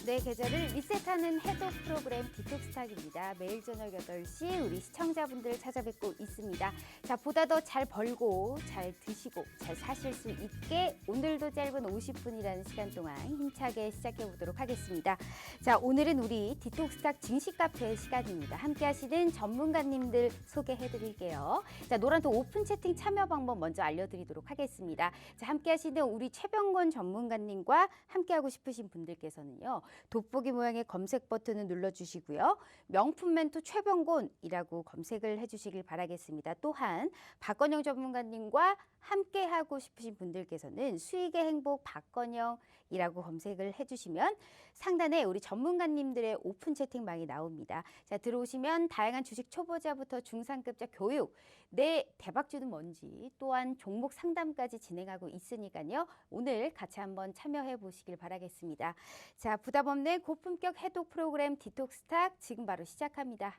내 계절을 리셋하는 해독 프로그램 디톡스탁입니다. 매일 저녁 8시 우리 시청자분들 찾아뵙고 있습니다. 자, 보다 더 잘 벌고 잘 드시고 잘 사실 수 있게 오늘도 짧은 50분이라는 시간 동안 힘차게 시작해 보도록 하겠습니다. 자, 오늘은 우리 디톡스탁 증시 카페 시간입니다. 함께 하시는 전문가님들 소개해 드릴게요. 자, 노란톡 오픈 채팅 참여 방법 먼저 알려드리도록 하겠습니다. 자, 함께 하시는 우리 최병권 전문가님과 함께 하고 싶으신 분들께서는요. 돋보기 모양의 검색 버튼을 눌러주시고요. 명품 멘토 최병곤이라고 검색을 해주시길 바라겠습니다. 또한 박건영 전문가님과 함께 하고 싶으신 분들께서는 수익의 행복 박건영이라고 검색을 해주시면 상단에 우리 전문가님들의 오픈 채팅방이 나옵니다. 자, 들어오시면 다양한 주식 초보자부터 중상급자 교육, 내 대박주는 뭔지 또한 종목 상담까지 진행하고 있으니까요. 오늘 같이 한번 참여해 보시길 바라겠습니다. 자, 부담 없는 고품격 해독 프로그램 디톡스탁 지금 바로 시작합니다.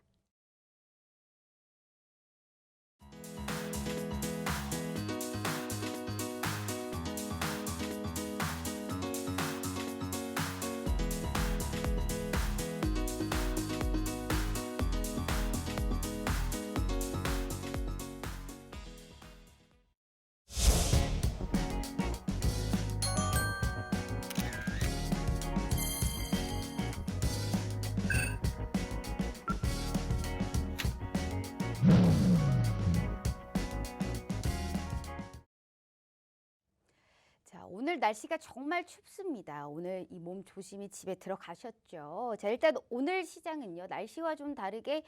자, 오늘 날씨가 정말 춥습니다. 오늘 이 몸 조심히 집에 들어가셨죠? 자, 일단 오늘 시장은요, 날씨와 좀 다르게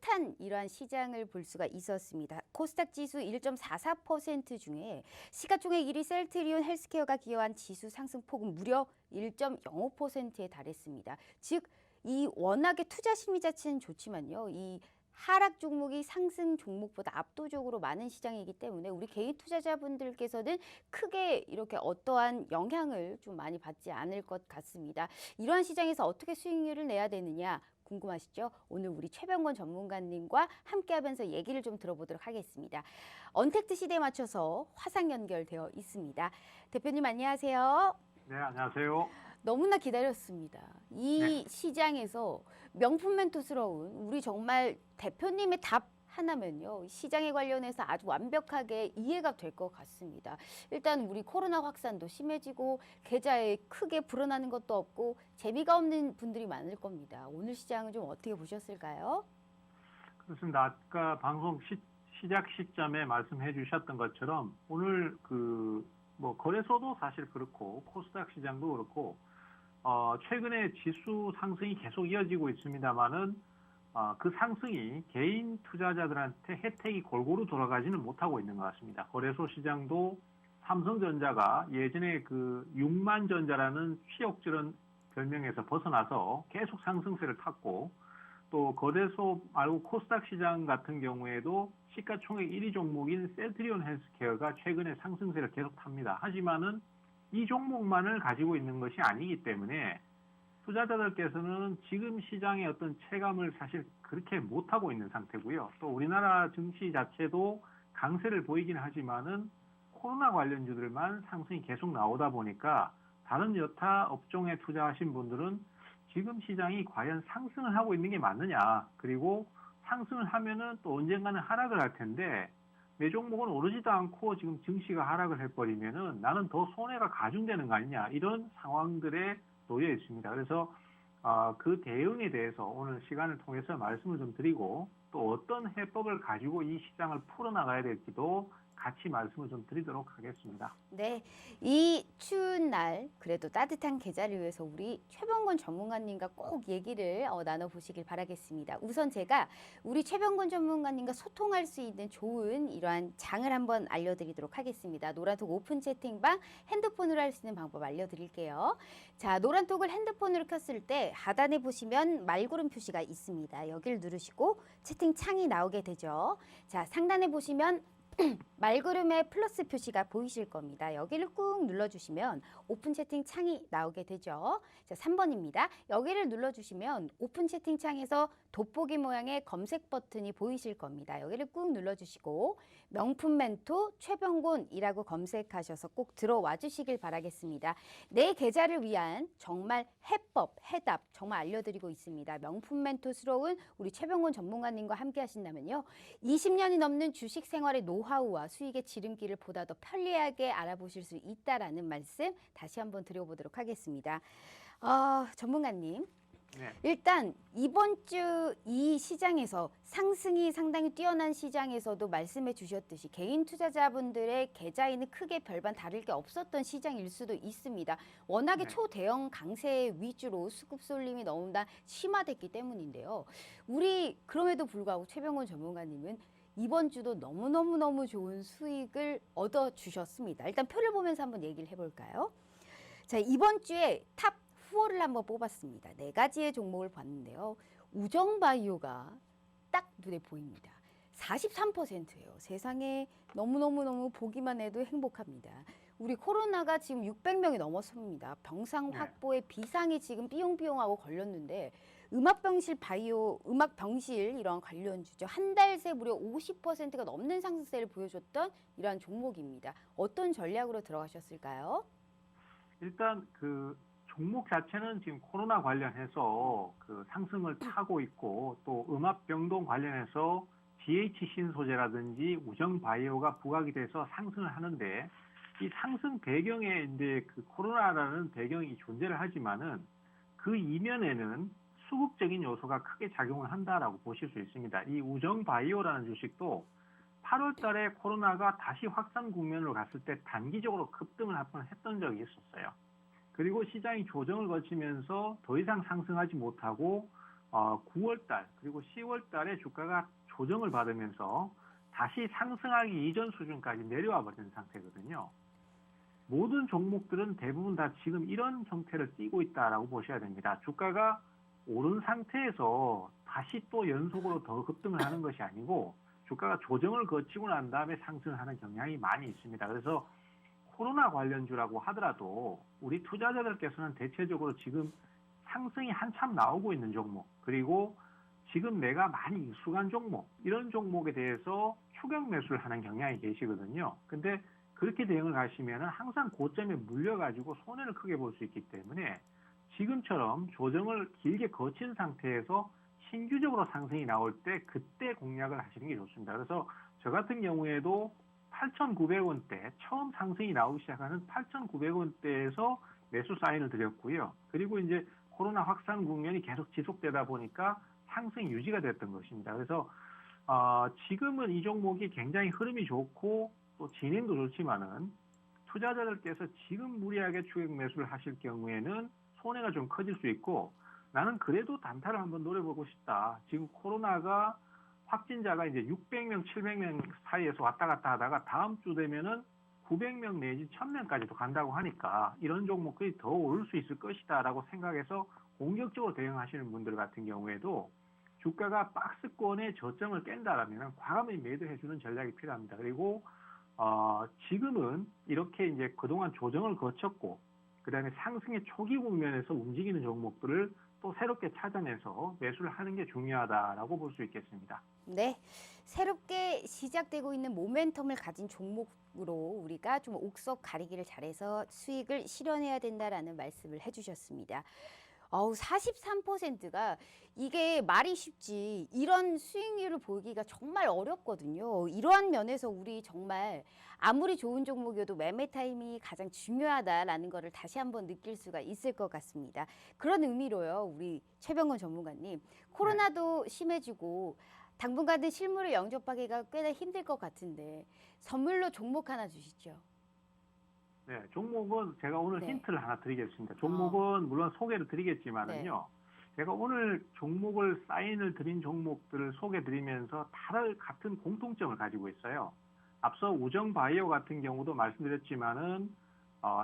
핫한 이러한 시장을 볼 수가 있었습니다. 코스닥 지수 1.44% 중에 시가총액 1위 셀트리온 헬스케어가 기여한 지수 상승폭은 무려 1.05%에 달했습니다. 즉, 이 워낙에 투자 심리 자체는 좋지만요, 이 하락 종목이 상승 종목보다 압도적으로 많은 시장이기 때문에 우리 개인 투자자분들께서는 크게 이렇게 어떠한 영향을 좀 많이 받지 않을 것 같습니다. 이러한 시장에서 어떻게 수익률을 내야 되느냐 궁금하시죠? 오늘 우리 최병권 전문가님과 함께하면서 얘기를 좀 들어보도록 하겠습니다. 언택트 시대에 맞춰서 화상 연결되어 있습니다. 대표님 안녕하세요. 네, 안녕하세요. 너무나 기다렸습니다. 이 시장에서 명품 멘토스러운 우리 정말 대표님의 답 하나면요. 시장에 관련해서 아주 완벽하게 이해가 될 것 같습니다. 일단 우리 코로나 확산도 심해지고 계좌에 크게 불어나는 것도 없고 재미가 없는 분들이 많을 겁니다. 오늘 시장은 좀 어떻게 보셨을까요? 그렇습니다. 아까 방송 시작 시점에 말씀해 주셨던 것처럼 오늘 거래소도 사실 그렇고 코스닥 시장도 그렇고 최근에 지수 상승이 계속 이어지고 있습니다만은 그 상승이 개인 투자자들한테 혜택이 골고루 돌아가지는 못하고 있는 것 같습니다. 거래소 시장도 삼성전자가 예전에 그 6만전자라는 취역질환 별명에서 벗어나서 계속 상승세를 탔고 또 거래소 말고 코스닥 시장 같은 경우에도 시가총액 1위 종목인 셀트리온 헬스케어가 최근에 상승세를 계속 탑니다. 하지만은 이 종목만을 가지고 있는 것이 아니기 때문에 투자자들께서는 지금 시장의 어떤 체감을 사실 그렇게 못하고 있는 상태고요. 또 우리나라 증시 자체도 강세를 보이긴 하지만은 코로나 관련주들만 상승이 계속 나오다 보니까 다른 여타 업종에 투자하신 분들은 지금 시장이 과연 상승을 하고 있는 게 맞느냐, 그리고 상승을 하면은 또 언젠가는 하락을 할 텐데 매 종목은 오르지도 않고 지금 증시가 하락을 해버리면은 나는 더 손해가 가중되는 거 아니냐, 이런 상황들에 놓여 있습니다. 그래서 그 대응에 대해서 오늘 시간을 통해서 말씀을 좀 드리고 또 어떤 해법을 가지고 이 시장을 풀어나가야 될지도 같이 말씀을 좀 드리도록 하겠습니다. 네, 이 추운 날 그래도 따뜻한 계절을 위해서 우리 최병권 전문가님과 꼭 얘기를 나눠보시길 바라겠습니다. 우선 제가 우리 최병권 전문가님과 소통할 수 있는 좋은 이러한 장을 한번 알려드리도록 하겠습니다. 노란톡 오픈 채팅방 핸드폰으로 할 수 있는 방법 알려드릴게요. 자, 노란톡을 핸드폰으로 켰을 때 하단에 보시면 말구름 표시가 있습니다. 여기를 누르시고 채팅창이 나오게 되죠. 자, 상단에 보시면 말구름에 플러스 표시가 보이실 겁니다. 여기를 꾹 눌러주시면 오픈 채팅 창이 나오게 되죠. 자, 3번입니다. 여기를 눌러주시면 오픈 채팅 창에서 돋보기 모양의 검색 버튼이 보이실 겁니다. 여기를 꾹 눌러주시고 명품 멘토 최병곤이라고 검색하셔서 꼭 들어와 주시길 바라겠습니다. 내 계좌를 위한 정말 해법, 해답 정말 알려드리고 있습니다. 명품 멘토스러운 우리 최병곤 전문가님과 함께 하신다면요. 20년이 넘는 주식 생활의 노하우와 수익의 지름길을 보다 더 편리하게 알아보실 수 있다라는 말씀 다시 한번 드려보도록 하겠습니다. 전문가님, 네. 일단 이번 주 이 시장에서 상승이 상당히 뛰어난 시장에서도 말씀해 주셨듯이 개인 투자자분들의 계좌에는 크게 별반 다를 게 없었던 시장일 수도 있습니다. 워낙에 네. 초대형 강세 위주로 수급 쏠림이 너무나 심화됐기 때문인데요. 우리 그럼에도 불구하고 최병곤 전문가님은 이번 주도 너무 좋은 수익을 얻어주셨습니다. 일단 표를 보면서 한번 얘기를 해볼까요? 자, 이번 주에 탑 4를 한번 뽑았습니다. 4가지의 종목을 봤는데요. 우정바이오가 딱 눈에 보입니다. 43%예요. 세상에 너무 보기만 해도 행복합니다. 우리 코로나가 지금 600명이 넘었습니다. 병상 확보에 비상이 지금 삐용삐용하고 걸렸는데 음압병실 바이오, 음압병실 이런 관련주죠. 한 달 새 무려 50%가 넘는 상승세를 보여줬던 이러한 종목입니다. 어떤 전략으로 들어가셨을까요? 일단 그 종목 자체는 지금 코로나 관련해서 그 상승을 타고 있고 또 음압병동 관련해서 GH 신소재라든지 우정바이오가 부각이 돼서 상승을 하는데 이 상승 배경에 이제 그 코로나라는 배경이 존재를 하지만은 그 이면에는 수급적인 요소가 크게 작용을 한다라고 보실 수 있습니다. 이 우정바이오라는 주식도 8월 달에 코로나가 다시 확산 국면으로 갔을 때 단기적으로 급등을 한번 했던 적이 있었어요. 그리고 시장이 조정을 거치면서 더 이상 상승하지 못하고 9월 달 그리고 10월 달에 주가가 조정을 받으면서 다시 상승하기 이전 수준까지 내려와 버린 상태거든요. 모든 종목들은 대부분 다 지금 이런 형태를 띠고 있다라고 보셔야 됩니다. 주가가 오른 상태에서 다시 또 연속으로 더 급등을 하는 것이 아니고 주가가 조정을 거치고 난 다음에 상승하는 경향이 많이 있습니다. 그래서 코로나 관련주라고 하더라도 우리 투자자들께서는 대체적으로 지금 상승이 한참 나오고 있는 종목 그리고 지금 내가 많이 익숙한 종목 이런 종목에 대해서 추격 매수를 하는 경향이 계시거든요. 근데 그렇게 대응을 하시면 항상 고점에 물려가지고 손해를 크게 볼 수 있기 때문에 지금처럼 조정을 길게 거친 상태에서 신규적으로 상승이 나올 때 그때 공략을 하시는 게 좋습니다. 그래서 저 같은 경우에도 8,900원대 처음 상승이 나오기 시작하는 8,900원대에서 매수 사인을 드렸고요. 그리고 이제 코로나 확산 국면이 계속 지속되다 보니까 상승이 유지가 됐던 것입니다. 그래서 지금은 이 종목이 굉장히 흐름이 좋고 또 진행도 좋지만은 투자자들께서 지금 무리하게 추격 매수를 하실 경우에는 손해가 좀 커질 수 있고 나는 그래도 단타를 한번 노려보고 싶다. 지금 코로나가 확진자가 이제 600명, 700명 사이에서 왔다 갔다 하다가 다음 주 되면은 900명 내지 1000명까지도 간다고 하니까 이런 종목들이 더 오를 수 있을 것이다라고 생각해서 공격적으로 대응하시는 분들 같은 경우에도 주가가 박스권의 저점을 깬다라면 과감히 매도해주는 전략이 필요합니다. 그리고 지금은 이렇게 이제 그동안 조정을 거쳤고 그다음에 상승의 초기 국면에서 움직이는 종목들을 또 새롭게 찾아내서 매수를 하는 게 중요하다라고 볼 수 있겠습니다. 네, 새롭게 시작되고 있는 모멘텀을 가진 종목으로 우리가 좀 옥석 가리기를 잘해서 수익을 실현해야 된다라는 말씀을 해주셨습니다. 43%가 이게 말이 쉽지 이런 수익률을 보기가 정말 어렵거든요. 이러한 면에서 우리 정말 아무리 좋은 종목이어도 매매 타이밍이 가장 중요하다라는 것을 다시 한번 느낄 수가 있을 것 같습니다. 그런 의미로요. 우리 최병곤 전문가님, 코로나도 심해지고 당분간은 실물을 영접하기가 꽤나 힘들 것 같은데 선물로 종목 하나 주시죠. 네, 종목은 제가 오늘 네. 힌트를 하나 드리겠습니다. 종목은 물론 소개를 드리겠지만은요. 제가 오늘 종목을 사인을 드린 종목들을 소개 드리면서 다들 같은 공통점을 가지고 있어요. 앞서 우정바이오 같은 경우도 말씀드렸지만은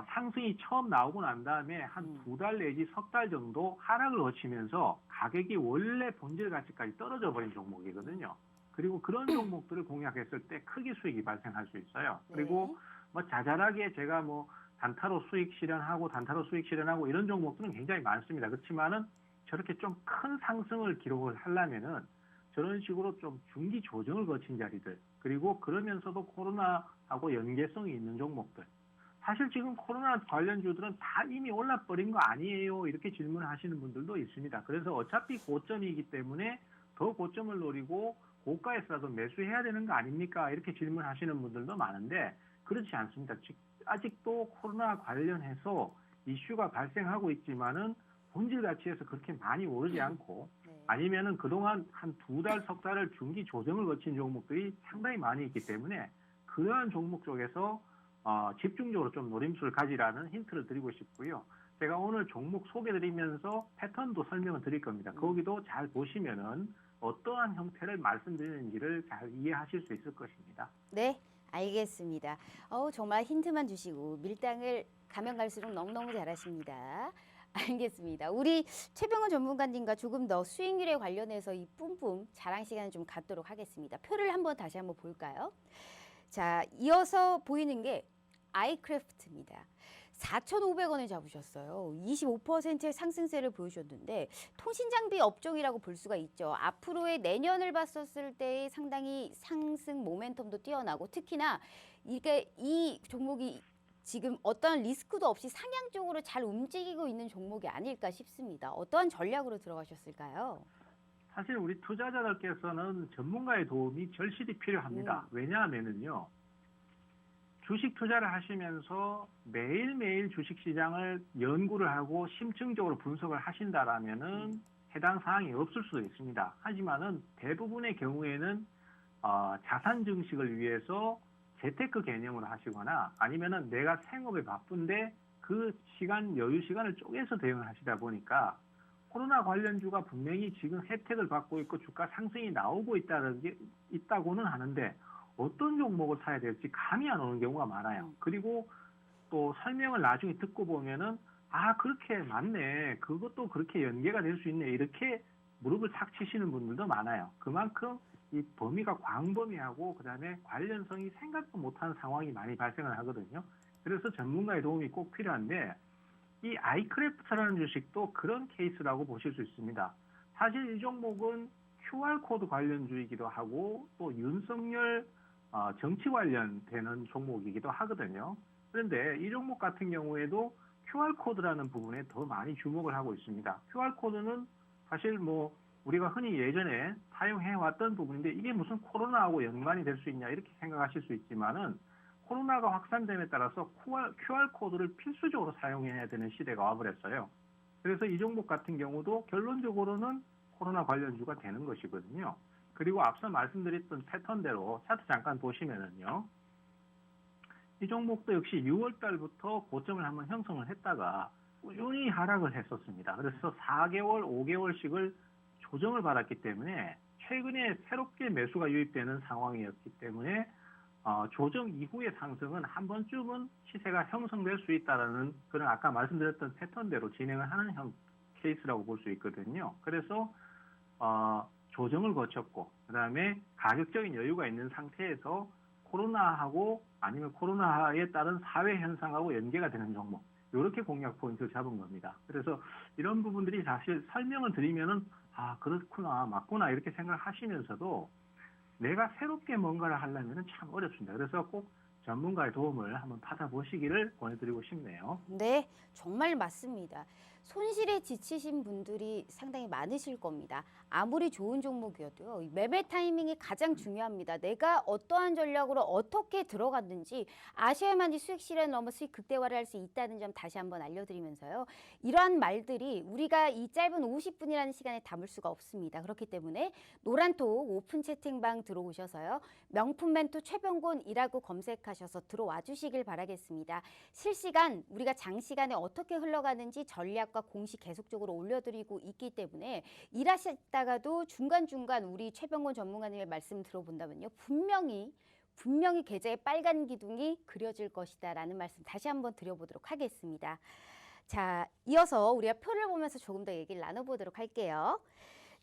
상승이 처음 나오고 난 다음에 한 2달 내지 석 달 정도 하락을 거치면서 가격이 원래 본질 가치까지 떨어져 버린 종목이거든요. 그리고 그런 종목들을 공략했을 때 크게 수익이 발생할 수 있어요. 네. 그리고 뭐 자잘하게 제가 뭐 단타로 수익 실현하고 이런 종목들은 굉장히 많습니다. 그렇지만은 저렇게 좀 큰 상승을 기록을 하려면은 저런 식으로 좀 중기 조정을 거친 자리들, 그리고 그러면서도 코로나하고 연계성이 있는 종목들. 사실 지금 코로나 관련주들은 다 이미 올라버린 거 아니에요? 이렇게 질문을 하시는 분들도 있습니다. 그래서 어차피 고점이기 때문에 더 고점을 노리고 고가에서라도 매수해야 되는 거 아닙니까? 이렇게 질문하시는 분들도 많은데 그렇지 않습니다. 아직도 코로나 관련해서 이슈가 발생하고 있지만은 본질 가치에서 그렇게 많이 오르지 않고 네. 아니면은 그동안 한 2달, 석 달을 중기 조정을 거친 종목들이 상당히 많이 있기 때문에 그러한 종목 쪽에서 집중적으로 좀 노림수를 가지라는 힌트를 드리고 싶고요. 제가 오늘 종목 소개드리면서 패턴도 설명을 드릴 겁니다. 거기도 잘 보시면은 어떠한 형태를 말씀드리는지를 잘 이해하실 수 있을 것입니다. 네, 알겠습니다. 정말 힌트만 주시고 밀당을 가면 갈수록 너무너무 잘하십니다. 알겠습니다. 우리 최병훈 전문가님과 조금 더 수익률에 관련해서 이 뿜뿜 자랑 시간을 좀 갖도록 하겠습니다. 표를 다시 한번 볼까요? 자, 이어서 보이는 게 아이크래프트입니다. 4,500원을 잡으셨어요. 25%의 상승세를 보여줬는데 통신장비 업종이라고 볼 수가 있죠. 앞으로의 내년을 봤었을 때 상당히 상승 모멘텀도 뛰어나고 특히나 이 종목이 지금 어떠한 리스크도 없이 상향 쪽으로 잘 움직이고 있는 종목이 아닐까 싶습니다. 어떠한 전략으로 들어가셨을까요? 사실 우리 투자자들께서는 전문가의 도움이 절실히 필요합니다. 왜냐하면은요. 주식 투자를 하시면서 매일매일 주식시장을 연구를 하고 심층적으로 분석을 하신다라면은 해당 사항이 없을 수도 있습니다. 하지만은 대부분의 경우에는 자산 증식을 위해서 재테크 개념으로 하시거나 아니면은 내가 생업에 바쁜데 그 시간, 여유 시간을 쪼개서 대응을 하시다 보니까 코로나 관련주가 분명히 지금 혜택을 받고 있고 주가 상승이 나오고 있다고는 하는데 어떤 종목을 사야 될지 감이 안 오는 경우가 많아요. 그리고 또 설명을 나중에 듣고 보면은 그렇게 맞네. 그것도 그렇게 연계가 될 수 있네. 이렇게 무릎을 탁 치시는 분들도 많아요. 그만큼 이 범위가 광범위하고 그다음에 관련성이 생각도 못하는 상황이 많이 발생을 하거든요. 그래서 전문가의 도움이 꼭 필요한데 이 아이크래프트라는 주식도 그런 케이스라고 보실 수 있습니다. 사실 이 종목은 QR코드 관련주이기도 하고 또 윤석열 정치 관련되는 종목이기도 하거든요. 그런데 이 종목 같은 경우에도 QR코드라는 부분에 더 많이 주목을 하고 있습니다. QR코드는 사실 우리가 흔히 예전에 사용해왔던 부분인데 이게 무슨 코로나하고 연관이 될 수 있냐 이렇게 생각하실 수 있지만은 코로나가 확산됨에 따라서 QR코드를 필수적으로 사용해야 되는 시대가 와버렸어요. 그래서 이 종목 같은 경우도 결론적으로는 코로나 관련주가 되는 것이거든요. 그리고 앞서 말씀드렸던 패턴대로 차트 잠깐 보시면은요. 이 종목도 역시 6월 달부터 고점을 한번 형성을 했다가 꾸준히 하락을 했었습니다. 그래서 4개월, 5개월씩을 조정을 받았기 때문에 최근에 새롭게 매수가 유입되는 상황이었기 때문에 조정 이후의 상승은 한 번쯤은 시세가 형성될 수 있다는 그런 아까 말씀드렸던 패턴대로 진행을 하는 케이스라고 볼 수 있거든요. 그래서 조정을 거쳤고 그다음에 가격적인 여유가 있는 상태에서 코로나하고 아니면 코로나에 따른 사회 현상하고 연계가 되는 종목 이렇게 공략 포인트를 잡은 겁니다. 그래서 이런 부분들이 사실 설명을 드리면은 그렇구나 맞구나 이렇게 생각하시면서도 내가 새롭게 뭔가를 하려면 참 어렵습니다. 그래서 꼭 전문가의 도움을 한번 받아보시기를 권해드리고 싶네요. 네, 정말 맞습니다. 손실에 지치신 분들이 상당히 많으실 겁니다. 아무리 좋은 종목이어도요. 이 매매 타이밍이 가장 중요합니다. 내가 어떠한 전략으로 어떻게 들어갔는지 아셔야만이 수익 실현 넘어 수익 극대화를 할 수 있다는 점 다시 한번 알려드리면서요. 이러한 말들이 우리가 이 짧은 50분이라는 시간에 담을 수가 없습니다. 그렇기 때문에 노란톡 오픈 채팅방 들어오셔서요. 명품 멘토 최병곤이라고 검색하셔서 들어와 주시길 바라겠습니다. 실시간 우리가 장시간에 어떻게 흘러가는지 전략과 공시 계속적으로 올려드리고 있기 때문에 일하시다가도 중간중간 우리 최병곤 전문가님의 말씀 들어본다면요. 분명히 계좌에 빨간 기둥이 그려질 것이다 라는 말씀 다시 한번 드려보도록 하겠습니다. 자, 이어서 우리가 표를 보면서 조금 더 얘기를 나눠보도록 할게요.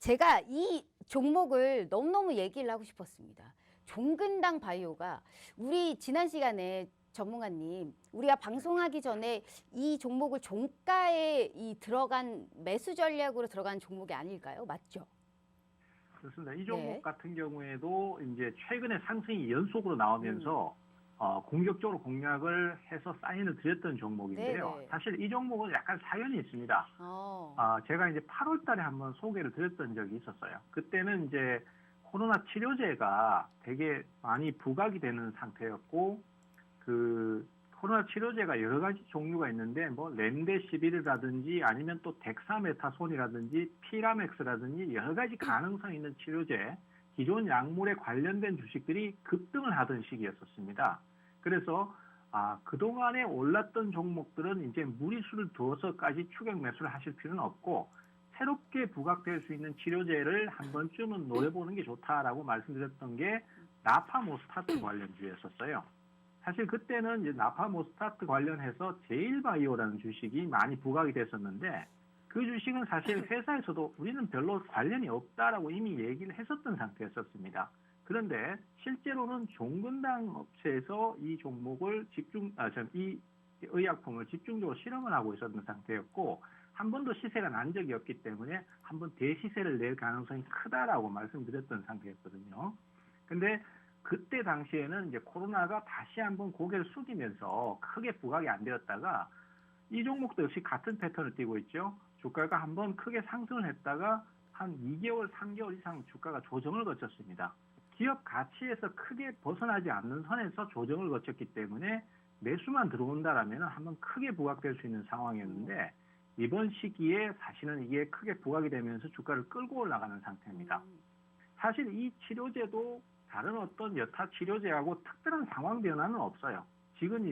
제가 이 종목을 너무너무 얘기를 하고 싶었습니다. 종근당 바이오가 우리 지난 시간에 전문가님, 우리가 방송하기 전에 이 종목을 종가에 들어간 매수 전략으로 들어간 종목이 아닐까요? 맞죠? 그렇습니다. 이 종목 네. 같은 경우에도 이제 최근에 상승이 연속으로 나오면서 공격적으로 공략을 해서 사인을 드렸던 종목인데요. 네네. 사실 이 종목은 약간 사연이 있습니다. 어. 제가 이제 8월 달에 한번 소개를 드렸던 적이 있었어요. 그때는 이제 코로나 치료제가 되게 많이 부각이 되는 상태였고, 그 코로나 치료제가 여러 가지 종류가 있는데 뭐 렘데시비르라든지 아니면 또 덱사메타손이라든지 피라맥스라든지 여러 가지 가능성 있는 치료제, 기존 약물에 관련된 주식들이 급등을 하던 시기였었습니다. 그래서 그동안에 올랐던 종목들은 이제 무리수를 두어서까지 추격 매수를 하실 필요는 없고, 새롭게 부각될 수 있는 치료제를 한 번쯤은 노려보는 게 좋다라고 말씀드렸던 게 나파모스타트 관련주였었어요. 사실 그때는 이제 나파모스타트 관련해서 제일바이오라는 주식이 많이 부각이 됐었는데, 그 주식은 사실 회사에서도 우리는 별로 관련이 없다라고 이미 얘기를 했었던 상태였었습니다. 그런데 실제로는 종근당 업체에서 이 종목을 이 의약품을 집중적으로 실험을 하고 있었던 상태였고, 한 번도 시세가 난 적이 없기 때문에 한번 대시세를 낼 가능성이 크다라고 말씀드렸던 상태였거든요. 근데 그때 당시에는 이제 코로나가 다시 한번 고개를 숙이면서 크게 부각이 안 되었다가, 이 종목도 역시 같은 패턴을 띠고 있죠. 주가가 한번 크게 상승을 했다가 한 2개월, 3개월 이상 주가가 조정을 거쳤습니다. 기업 가치에서 크게 벗어나지 않는 선에서 조정을 거쳤기 때문에 매수만 들어온다라면 한번 크게 부각될 수 있는 상황이었는데, 이번 시기에 사실은 이게 크게 부각이 되면서 주가를 끌고 올라가는 상태입니다. 사실 이 치료제도 다른 어떤 여타 치료제하고 특별한 상황 변화는 없어요. 지금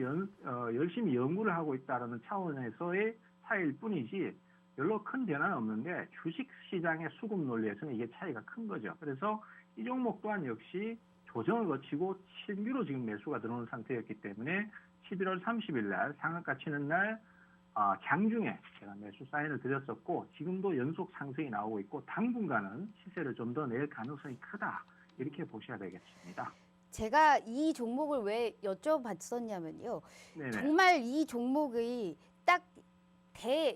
열심히 연구를 하고 있다는 차원에서의 차이일 뿐이지 별로 큰 변화는 없는데, 주식시장의 수급 논리에서는 이게 차이가 큰 거죠. 그래서 이 종목 또한 역시 조정을 거치고 신규로 지금 매수가 들어오는 상태였기 때문에 11월 30일 날 상한가 치는 날 장중에 제가 매수 사인을 드렸었고, 지금도 연속 상승이 나오고 있고 당분간은 시세를 좀 더 낼 가능성이 크다, 이렇게 보셔야 되겠습니다. 제가 이 종목을 왜 여쭤봤었냐면요. 네네. 정말 이 종목이 딱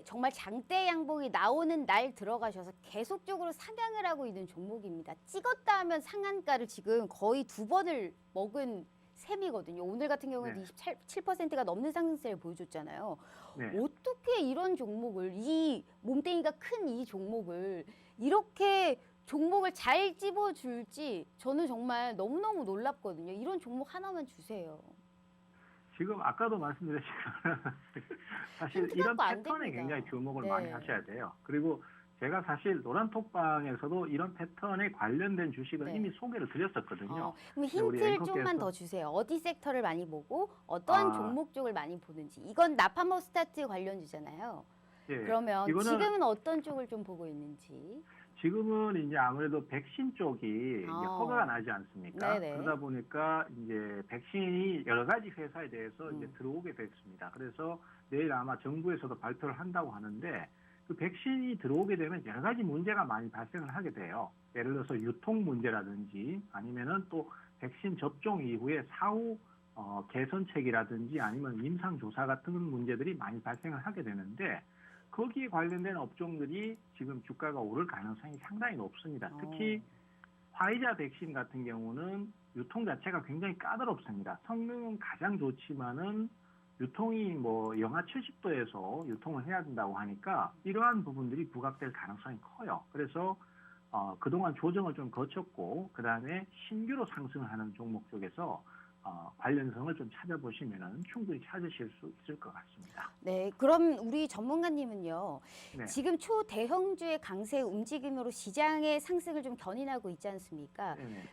정말 장대 양봉이 나오는 날 들어가셔서 계속적으로 상향을 하고 있는 종목입니다. 찍었다 하면 상한가를 지금 거의 2번을 먹은 셈이거든요. 오늘 같은 경우에도 네. 27%가 넘는 상승세를 보여줬잖아요. 네. 어떻게 이런 종목을, 이 몸뚱이가 큰 이 종목을 이렇게 종목을 잘 찝어줄지 저는 정말 너무너무 놀랍거든요. 이런 종목 하나만 주세요. 지금 아까도 말씀드렸지만 사실 힌트 이런 갖고 안 패턴에 됩니다. 굉장히 주목을 네. 많이 하셔야 돼요. 그리고 제가 사실 노란톡방에서도 이런 패턴에 관련된 주식을 네. 이미 소개를 드렸었거든요. 그럼 우리 힌트를 앵커께서- 좀만 더 주세요. 어디 섹터를 많이 보고 어떤 아. 종목 쪽을 많이 보는지. 이건 나파모스타트 관련주잖아요. 예, 그러면 이거는 지금은 어떤 쪽을 좀 보고 있는지. 지금은 이제 아무래도 백신 쪽이 이제 아. 허가가 나지 않습니까? 네네. 그러다 보니까 이제 백신이 여러 가지 회사에 대해서 이제 음. 들어오게 됐습니다. 그래서 내일 아마 정부에서도 발표를 한다고 하는데, 그 백신이 들어오게 되면 여러 가지 문제가 많이 발생을 하게 돼요. 예를 들어서 유통 문제라든지 아니면은 또 백신 접종 이후에 사후 개선책이라든지 아니면 임상 조사 같은 문제들이 많이 발생을 하게 되는데, 거기에 관련된 업종들이 지금 주가가 오를 가능성이 상당히 높습니다. 특히 화이자 백신 같은 경우는 유통 자체가 굉장히 까다롭습니다. 성능은 가장 좋지만은 유통이 뭐 영하 70도에서 유통을 해야 된다고 하니까 이러한 부분들이 부각될 가능성이 커요. 그래서 그동안 조정을 좀 거쳤고 그다음에 신규로 상승을 하는 종목 쪽에서 관련성을 좀 찾아보시면 충분히 찾으실 수 있을 것 같습니다. 네, 그럼 우리 전문가님은요. 네. 지금 초대형주의 강세 움직임으로 시장의 상승을 좀 견인하고 있지 않습니까? 네네.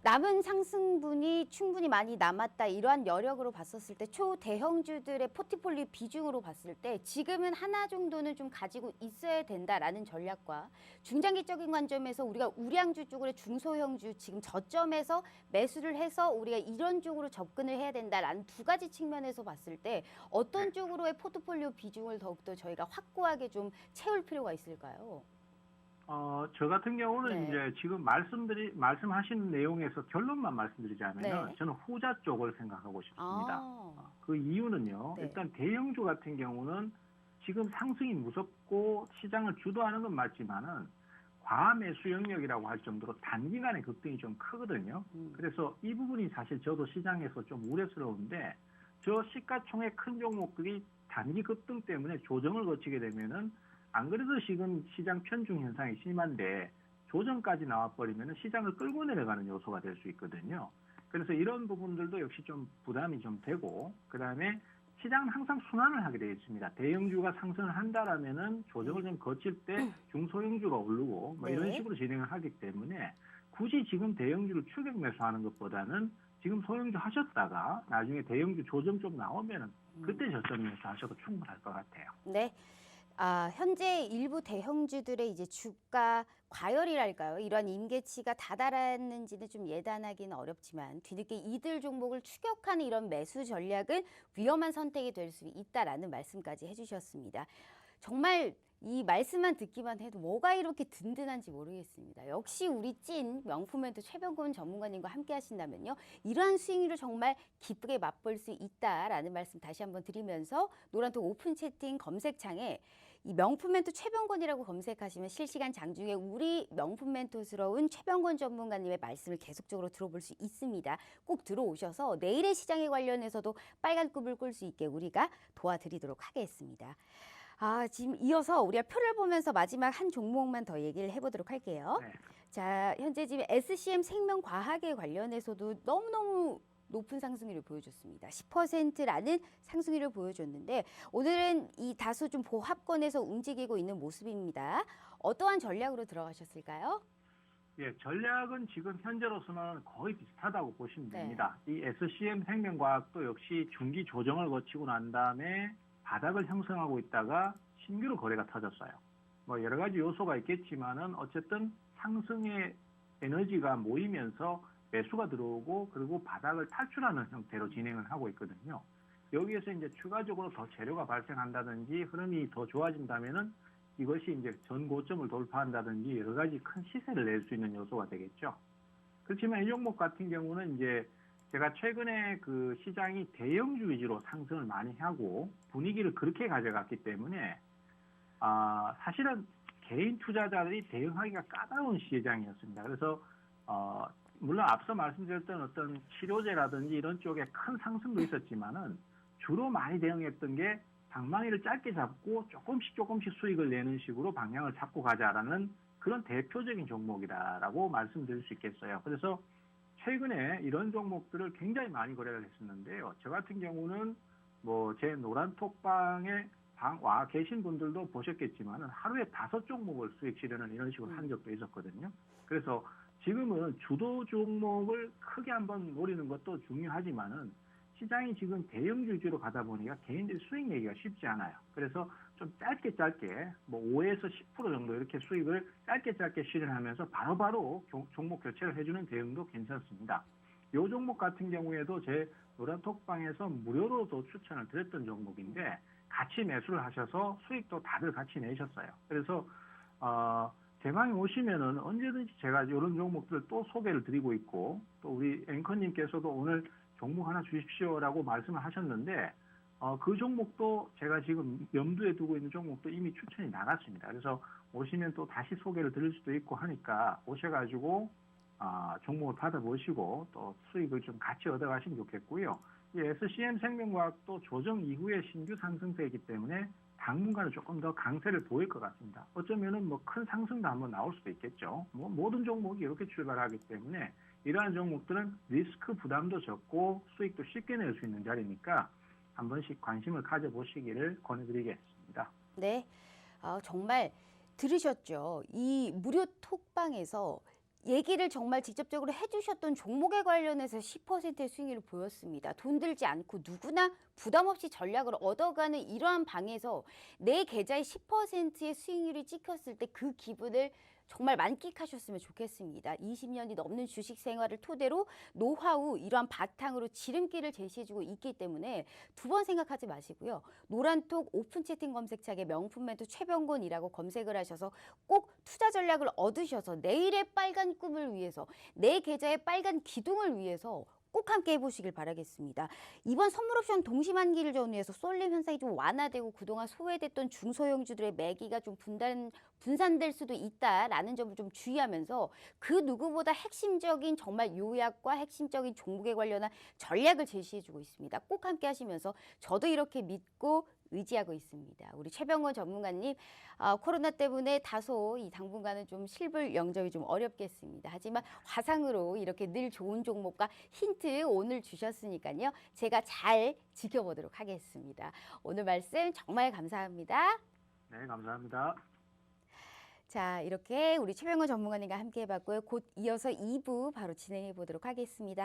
남은 상승분이 충분히 많이 남았다, 이러한 여력으로 봤었을 때 초대형주들의 포트폴리오 비중으로 봤을 때 지금은 하나 정도는 좀 가지고 있어야 된다라는 전략과, 중장기적인 관점에서 우리가 우량주 쪽으로 중소형주 지금 저점에서 매수를 해서 우리가 이런 쪽으로 접근을 해야 된다라는 두 가지 측면에서 봤을 때 어떤 쪽으로의 포트폴리오 비중을 더욱더 저희가 확고하게 좀 채울 필요가 있을까요? 저 같은 경우는 네. 이제 지금 말씀하신 내용에서 결론만 말씀드리자면은 네. 저는 후자 쪽을 생각하고 싶습니다. 아, 그 이유는요. 네. 일단 대형주 같은 경우는 지금 상승이 무섭고 시장을 주도하는 건 맞지만은 과매수 영역이라고 할 정도로 단기간에 급등이 좀 크거든요. 그래서 이 부분이 사실 저도 시장에서 좀 우려스러운데 저 시가총액 큰 종목들이 단기 급등 때문에 조정을 거치게 되면은 안 그래도 지금 시장 편중 현상이 심한데 조정까지 나와버리면 시장을 끌고 내려가는 요소가 될 수 있거든요. 그래서 이런 부분들도 역시 좀 부담이 좀 되고, 그 다음에 시장은 항상 순환을 하게 되어 있습니다. 대형주가 상승을 한다라면은 조정을 좀 거칠 때 중소형주가 오르고 뭐 이런 네. 식으로 진행을 하기 때문에 굳이 지금 대형주를 추격 매수하는 것보다는 지금 소형주 하셨다가 나중에 대형주 조정 좀 나오면은 그때 저점 매수 하셔도 충분할 것 같아요. 네. 현재 일부 대형주들의 이제 주가 과열이랄까요? 이런 임계치가 다다랐는지는 좀 예단하기는 어렵지만 뒤늦게 이들 종목을 추격하는 이런 매수 전략은 위험한 선택이 될 수 있다라는 말씀까지 해주셨습니다. 정말 이 말씀만 듣기만 해도 뭐가 이렇게 든든한지 모르겠습니다. 역시 우리 찐 명품멘토 최병곤 전문가님과 함께 하신다면요. 이러한 수익률을 정말 기쁘게 맛볼 수 있다라는 말씀 다시 한번 드리면서 노란톡 오픈 채팅 검색창에 이 명품멘토 최병곤이라고 검색하시면 실시간 장중에 우리 명품멘토스러운 최병곤 전문가님의 말씀을 계속적으로 들어볼 수 있습니다. 꼭 들어오셔서 내일의 시장에 관련해서도 빨간 꿈을 꿀 수 있게 우리가 도와드리도록 하겠습니다. 지금 이어서 우리가 표를 보면서 마지막 한 종목만 더 얘기를 해보도록 할게요. 네. 자, 현재 지금 SCM 생명과학에 관련해서도 너무너무 높은 상승률을 보여줬습니다. 10%라는 상승률을 보여줬는데 오늘은 이 다소 좀 보합권에서 움직이고 있는 모습입니다. 어떠한 전략으로 들어가셨을까요? 예, 전략은 지금 현재로서는 거의 비슷하다고 보시면 네. 됩니다. 이 SCM 생명과학도 역시 중기 조정을 거치고 난 다음에 바닥을 형성하고 있다가 신규로 거래가 터졌어요. 뭐 여러 가지 요소가 있겠지만은 어쨌든 상승의 에너지가 모이면서 매수가 들어오고 그리고 바닥을 탈출하는 형태로 진행을 하고 있거든요. 여기에서 이제 추가적으로 더 재료가 발생한다든지 흐름이 더 좋아진다면은 이것이 이제 전 고점을 돌파한다든지 여러 가지 큰 시세를 낼 수 있는 요소가 되겠죠. 그렇지만 이 종목 같은 경우는 이제 제가 최근에 그 시장이 대형주 위주로 상승을 많이 하고 분위기를 그렇게 가져갔기 때문에 사실은 개인 투자자들이 대응하기가 까다로운 시장이었습니다. 그래서 물론 앞서 말씀드렸던 어떤 치료제라든지 이런 쪽에 큰 상승도 있었지만은 주로 많이 대응했던 게 방망이를 짧게 잡고 조금씩 수익을 내는 식으로 방향을 잡고 가자라는 그런 대표적인 종목이다라고 말씀드릴 수 있겠어요. 그래서 최근에 이런 종목들을 굉장히 많이 거래를 했었는데요. 저 같은 경우는 뭐 제 노란톡방에 와 계신 분들도 보셨겠지만은 하루에 5종목을 수익 실현을 이런 식으로 한 적도 있었거든요. 그래서 지금은 주도 종목을 크게 한번 노리는 것도 중요하지만은 시장이 지금 대형주 위주로 가다 보니까 개인들이 수익 내기가 쉽지 않아요. 그래서 좀 짧게 뭐 5에서 10% 정도 이렇게 수익을 짧게 실현하면서 바로바로 종목 교체를 해주는 대응도 괜찮습니다. 이 종목 같은 경우에도 제 노란톡방에서 무료로도 추천을 드렸던 종목인데 같이 매수를 하셔서 수익도 다들 같이 내셨어요. 그래서 대망에 오시면은 언제든지 제가 이런 종목들을 또 소개를 드리고 있고 또 우리 앵커님께서도 오늘 종목 하나 주십시오라고 말씀을 하셨는데 그 종목도 제가 지금 염두에 두고 있는 종목도 이미 추천이 나갔습니다. 그래서 오시면 또 다시 소개를 드릴 수도 있고 하니까 오셔가지고 종목을 받아보시고 또 수익을 좀 같이 얻어가시면 좋겠고요. 이 SCM 생명과학도 조정 이후에 신규 상승세이기 때문에 당분간은 조금 더 강세를 보일 것 같습니다. 어쩌면은 뭐 큰 상승도 한번 나올 수도 있겠죠. 뭐 모든 종목이 이렇게 출발하기 때문에 이러한 종목들은 리스크 부담도 적고 수익도 쉽게 낼 수 있는 자리니까 한 번씩 관심을 가져보시기를 권해드리겠습니다. 네, 정말 들으셨죠? 이 무료 톡방에서 얘기를 정말 직접적으로 해주셨던 종목에 관련해서 10%의 수익률을 보였습니다. 돈 들지 않고 누구나 부담 없이 전략을 얻어가는 이러한 방에서 내 계좌에 10%의 수익률이 찍혔을 때 그 기분을 정말 만끽하셨으면 좋겠습니다. 20년이 넘는 주식 생활을 토대로 노하우, 이러한 바탕으로 지름길을 제시해주고 있기 때문에 두 번 생각하지 마시고요. 노란톡 오픈 채팅 검색창에 명품 멘토 최병곤이라고 검색을 하셔서 꼭 투자 전략을 얻으셔서 내일의 빨간 꿈을 위해서, 내 계좌의 빨간 기둥을 위해서 꼭 함께 해보시길 바라겠습니다. 이번 선물 옵션 동시만기를 전후해서 쏠림 현상이 좀 완화되고 그동안 소외됐던 중소형주들의 매기가 좀 분산될 수도 있다라는 점을 좀 주의하면서 그 누구보다 핵심적인 정말 요약과 핵심적인 종목에 관련한 전략을 제시해주고 있습니다. 꼭 함께 하시면서 저도 이렇게 믿고 의지하고 있습니다. 우리 최병건 전문가님, 코로나 때문에 다소 이 당분간은 좀 실물 영접이 좀 어렵겠습니다. 하지만 화상으로 이렇게 늘 좋은 종목과 힌트 오늘 주셨으니까요. 제가 잘 지켜보도록 하겠습니다. 오늘 말씀 정말 감사합니다. 네, 감사합니다. 자, 이렇게 우리 최병건 전문가님과 함께 해봤고요. 곧 이어서 2부 바로 진행해 보도록 하겠습니다.